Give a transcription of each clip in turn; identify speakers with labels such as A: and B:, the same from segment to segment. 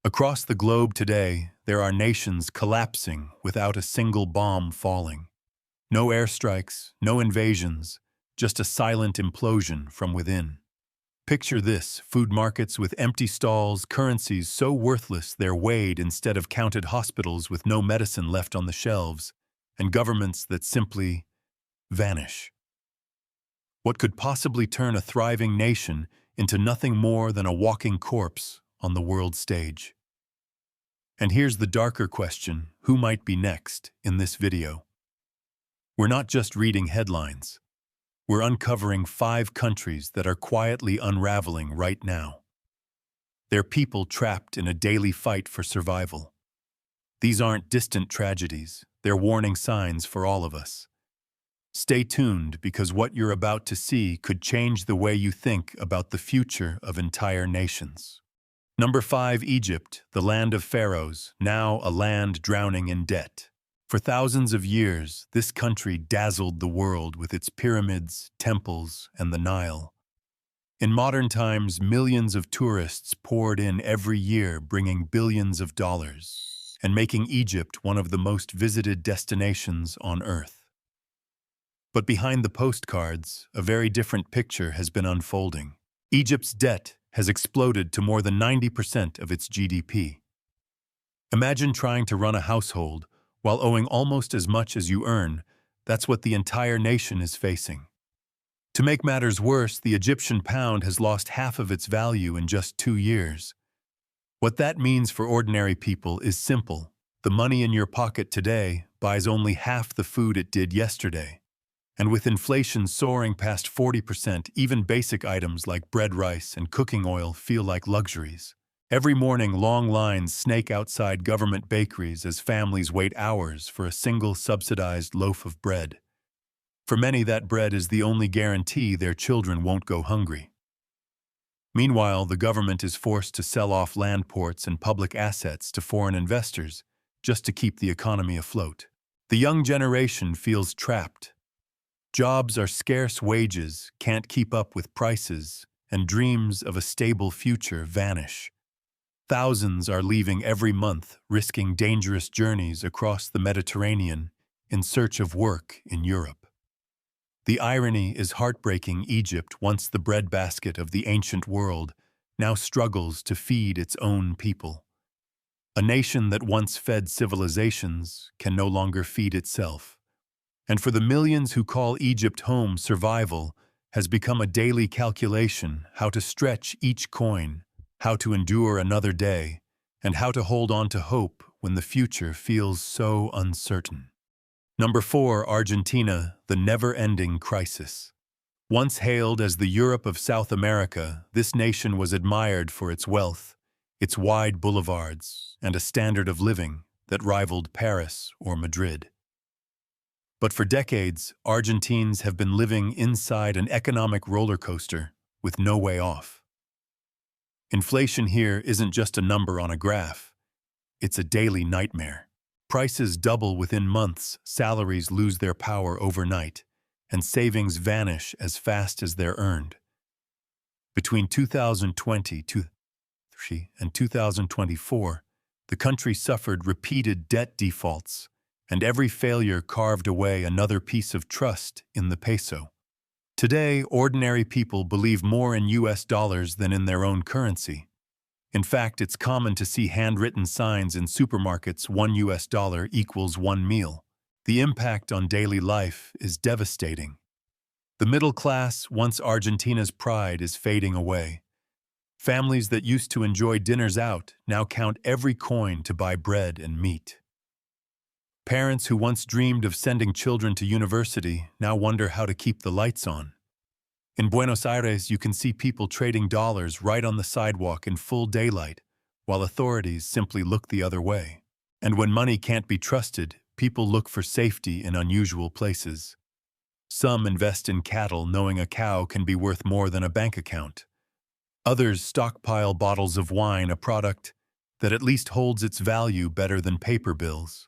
A: Across the globe today, there are nations collapsing without a single bomb falling. No airstrikes, no invasions, just a silent implosion from within. Picture this: food markets with empty stalls, currencies so worthless they're weighed instead of counted, hospitals with no medicine left on the shelves, and governments that simply vanish. What could possibly turn a thriving nation into nothing more than a walking corpse on the world stage? And here's the darker question: who might be next in this video? We're not just reading headlines. We're uncovering 5 countries that are quietly unraveling right now. They're people trapped in a daily fight for survival. These aren't distant tragedies, they're warning signs for all of us. Stay tuned, because what you're about to see could change the way you think about the future of entire nations. Number 5, Egypt, the land of pharaohs, now a land drowning in debt. For thousands of years, this country dazzled the world with its pyramids, temples, and the Nile. In modern times, millions of tourists poured in every year, bringing billions of dollars, and making Egypt one of the most visited destinations on Earth. But behind the postcards, a very different picture has been unfolding. Egypt's debt has exploded to more than 90% of its GDP. Imagine trying to run a household while owing almost as much as you earn. That's what the entire nation is facing. To make matters worse, the Egyptian pound has lost half of its value in just 2 years. What that means for ordinary people is simple. The money in your pocket today buys only half the food it did yesterday. And with inflation soaring past 40%, even basic items like bread, rice, and cooking oil feel like luxuries. Every morning, long lines snake outside government bakeries as families wait hours for a single subsidized loaf of bread. For many, that bread is the only guarantee their children won't go hungry. Meanwhile, the government is forced to sell off land ports and public assets to foreign investors just to keep the economy afloat. The young generation feels trapped. Jobs are scarce, wages can't keep up with prices, and dreams of a stable future vanish. Thousands are leaving every month, risking dangerous journeys across the Mediterranean in search of work in Europe. The irony is heartbreaking. Egypt, once the breadbasket of the ancient world, now struggles to feed its own people. A nation that once fed civilizations can no longer feed itself. And for the millions who call Egypt home, survival has become a daily calculation: how to stretch each coin, how to endure another day, and how to hold on to hope when the future feels so uncertain. Number 4, Argentina, the never-ending crisis. Once hailed as the Europe of South America, this nation was admired for its wealth, its wide boulevards, and a standard of living that rivaled Paris or Madrid. But for decades, Argentines have been living inside an economic roller coaster with no way off. Inflation here isn't just a number on a graph. It's a daily nightmare. Prices double within months, salaries lose their power overnight, and savings vanish as fast as they're earned. Between 2020 and 2024, the country suffered repeated debt defaults, and every failure carved away another piece of trust in the peso. Today, ordinary people believe more in US dollars than in their own currency. In fact, it's common to see handwritten signs in supermarkets: $1 equals 1 meal. The impact on daily life is devastating. The middle class, once Argentina's pride, is fading away. Families that used to enjoy dinners out now count every coin to buy bread and meat. Parents who once dreamed of sending children to university now wonder how to keep the lights on. In Buenos Aires, you can see people trading dollars right on the sidewalk in full daylight, while authorities simply look the other way. And when money can't be trusted, people look for safety in unusual places. Some invest in cattle, knowing a cow can be worth more than a bank account. Others stockpile bottles of wine, a product that at least holds its value better than paper bills.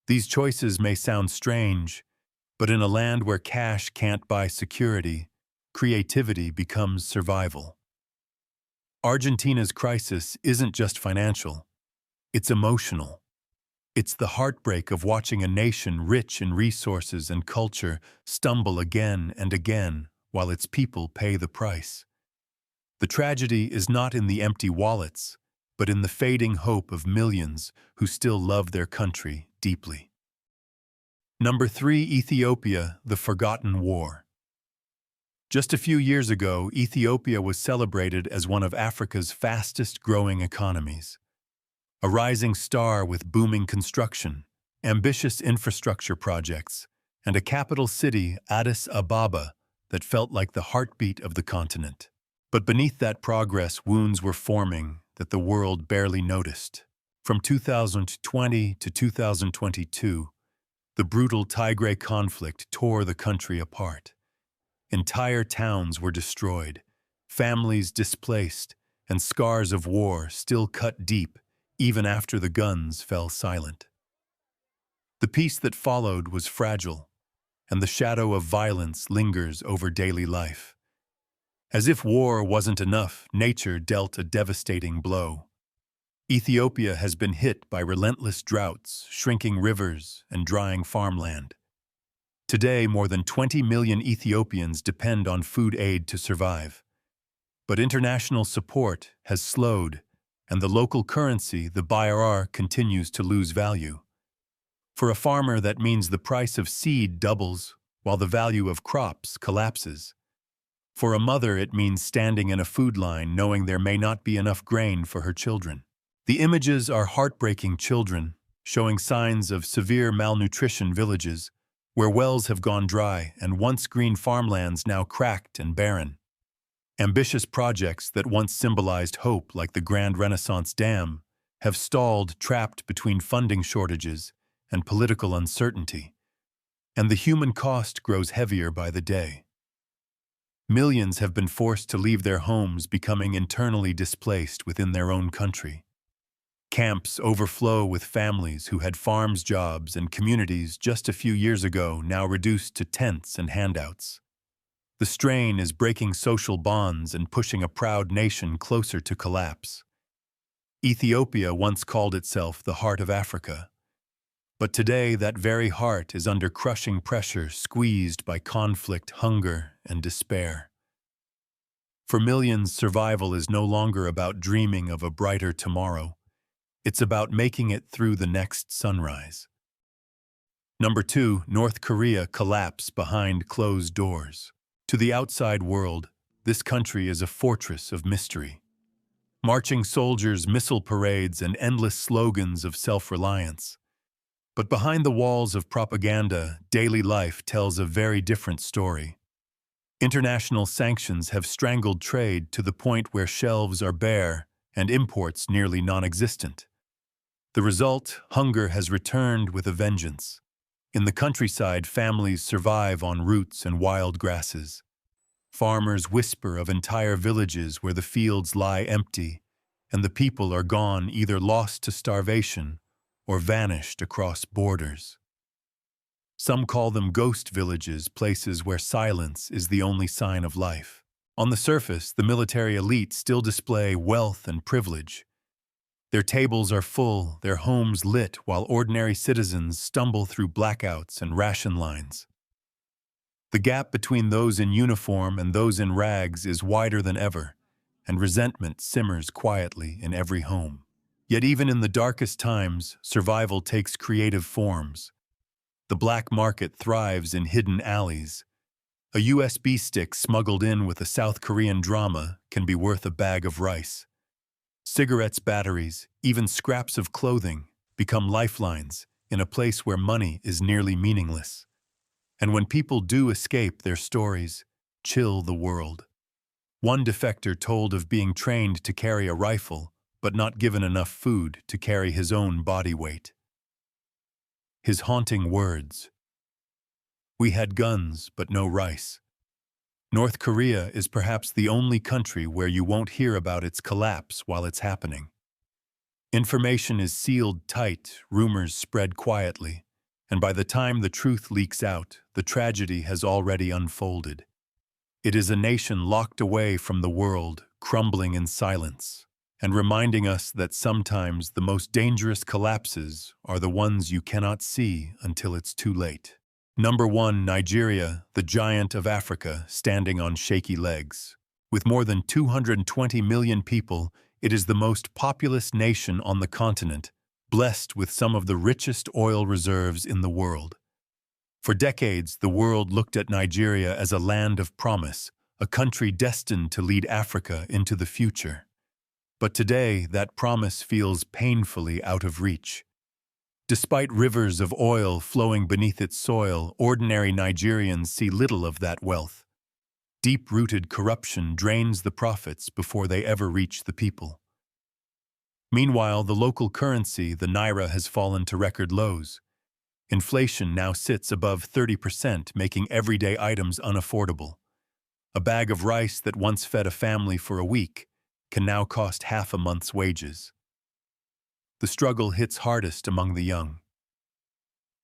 A: These choices may sound strange, but in a land where cash can't buy security, creativity becomes survival. Argentina's crisis isn't just financial, it's emotional. It's the heartbreak of watching a nation rich in resources and culture stumble again and again while its people pay the price. The tragedy is not in the empty wallets, but in the fading hope of millions who still love their country deeply. Number 3, Ethiopia, the forgotten war. Just a few years ago, Ethiopia was celebrated as one of Africa's fastest-growing economies. A rising star with booming construction, ambitious infrastructure projects, and a capital city, Addis Ababa, that felt like the heartbeat of the continent. But beneath that progress, wounds were forming that the world barely noticed. From 2020 to 2022, the brutal Tigray conflict tore the country apart. Entire towns were destroyed, families displaced, and scars of war still cut deep even after the guns fell silent. The peace that followed was fragile, and the shadow of violence lingers over daily life. As if war wasn't enough, nature dealt a devastating blow. Ethiopia has been hit by relentless droughts, shrinking rivers, and drying farmland. Today, more than 20 million Ethiopians depend on food aid to survive. But international support has slowed, and the local currency, the birr, continues to lose value. For a farmer, that means the price of seed doubles, while the value of crops collapses. For a mother, it means standing in a food line knowing there may not be enough grain for her children. The images are heartbreaking: children showing signs of severe malnutrition, villages where wells have gone dry and once green farmlands now cracked and barren. Ambitious projects that once symbolized hope, like the Grand Renaissance Dam, have stalled, trapped between funding shortages and political uncertainty. And the human cost grows heavier by the day. Millions have been forced to leave their homes, becoming internally displaced within their own country. Camps overflow with families who had farms, jobs, and communities just a few years ago now reduced to tents and handouts. The strain is breaking social bonds and pushing a proud nation closer to collapse. Ethiopia once called itself the heart of Africa, but today that very heart is under crushing pressure, squeezed by conflict, hunger, and despair. For millions, survival is no longer about dreaming of a brighter tomorrow. It's about making it through the next sunrise. Number 2, North Korea collapse behind closed doors. To the outside world, this country is a fortress of mystery. Marching soldiers, missile parades, and endless slogans of self-reliance. But behind the walls of propaganda, daily life tells a very different story. International sanctions have strangled trade to the point where shelves are bare and imports nearly non-existent. The result, hunger has returned with a vengeance. In the countryside, families survive on roots and wild grasses. Farmers whisper of entire villages where the fields lie empty, and the people are gone, either lost to starvation or vanished across borders. Some call them ghost villages, places where silence is the only sign of life. On the surface, the military elite still display wealth and privilege. Their tables are full, their homes lit, while ordinary citizens stumble through blackouts and ration lines. The gap between those in uniform and those in rags is wider than ever, and resentment simmers quietly in every home. Yet even in the darkest times, survival takes creative forms. The black market thrives in hidden alleys. A USB stick smuggled in with a South Korean drama can be worth a bag of rice. Cigarettes, batteries, even scraps of clothing become lifelines in a place where money is nearly meaningless. And when people do escape, their stories chill the world. One defector told of being trained to carry a rifle, but not given enough food to carry his own body weight. His haunting words: "We had guns, but no rice." North Korea is perhaps the only country where you won't hear about its collapse while it's happening. Information is sealed tight, rumors spread quietly, and by the time the truth leaks out, the tragedy has already unfolded. It is a nation locked away from the world, crumbling in silence, and reminding us that sometimes the most dangerous collapses are the ones you cannot see until it's too late. Number 1, Nigeria, the giant of Africa, standing on shaky legs. With more than 220 million people, it is the most populous nation on the continent, blessed with some of the richest oil reserves in the world. For decades, the world looked at Nigeria as a land of promise, a country destined to lead Africa into the future. But today, that promise feels painfully out of reach. Despite rivers of oil flowing beneath its soil, ordinary Nigerians see little of that wealth. Deep-rooted corruption drains the profits before they ever reach the people. Meanwhile, the local currency, the naira, has fallen to record lows. Inflation now sits above 30%, making everyday items unaffordable. A bag of rice that once fed a family for a week can now cost half a month's wages. The struggle hits hardest among the young.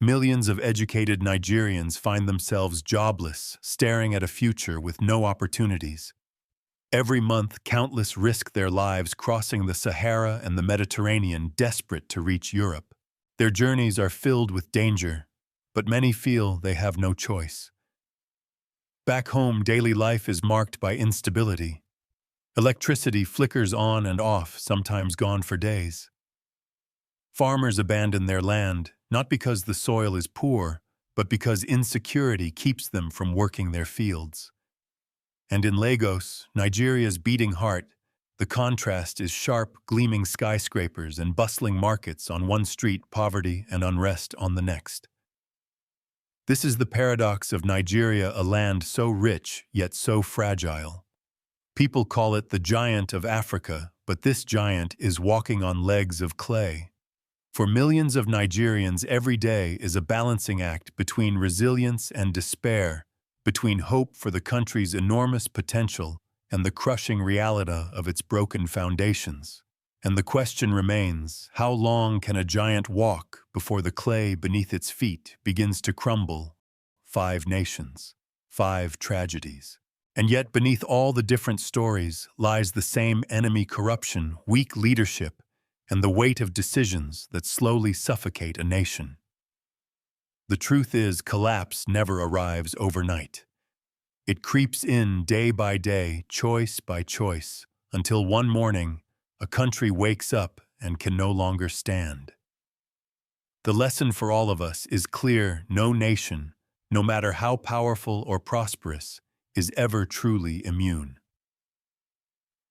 A: Millions of educated Nigerians find themselves jobless, staring at a future with no opportunities. Every month, countless risk their lives crossing the Sahara and the Mediterranean, desperate to reach Europe. Their journeys are filled with danger, but many feel they have no choice. Back home, daily life is marked by instability. Electricity flickers on and off, sometimes gone for days. Farmers abandon their land, not because the soil is poor, but because insecurity keeps them from working their fields. And in Lagos, Nigeria's beating heart, the contrast is sharp, gleaming skyscrapers and bustling markets on one street, poverty and unrest on the next. This is the paradox of Nigeria, a land so rich yet so fragile. People call it the giant of Africa, but this giant is walking on legs of clay. For millions of Nigerians, every day is a balancing act between resilience and despair, between hope for the country's enormous potential and the crushing reality of its broken foundations. And the question remains, how long can a giant walk before the clay beneath its feet begins to crumble? 5 nations, 5 tragedies. And yet beneath all the different stories lies the same enemy: corruption, weak leadership, and the weight of decisions that slowly suffocate a nation. The truth is, collapse never arrives overnight. It creeps in day by day, choice by choice, until one morning, a country wakes up and can no longer stand. The lesson for all of us is clear: no nation, no matter how powerful or prosperous, is ever truly immune.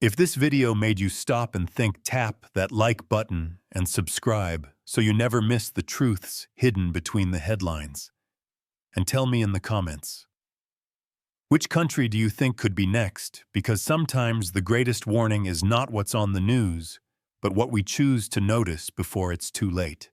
A: If this video made you stop and think, tap that like button and subscribe so you never miss the truths hidden between the headlines. And tell me in the comments, which country do you think could be next? Because sometimes the greatest warning is not what's on the news, but what we choose to notice before it's too late.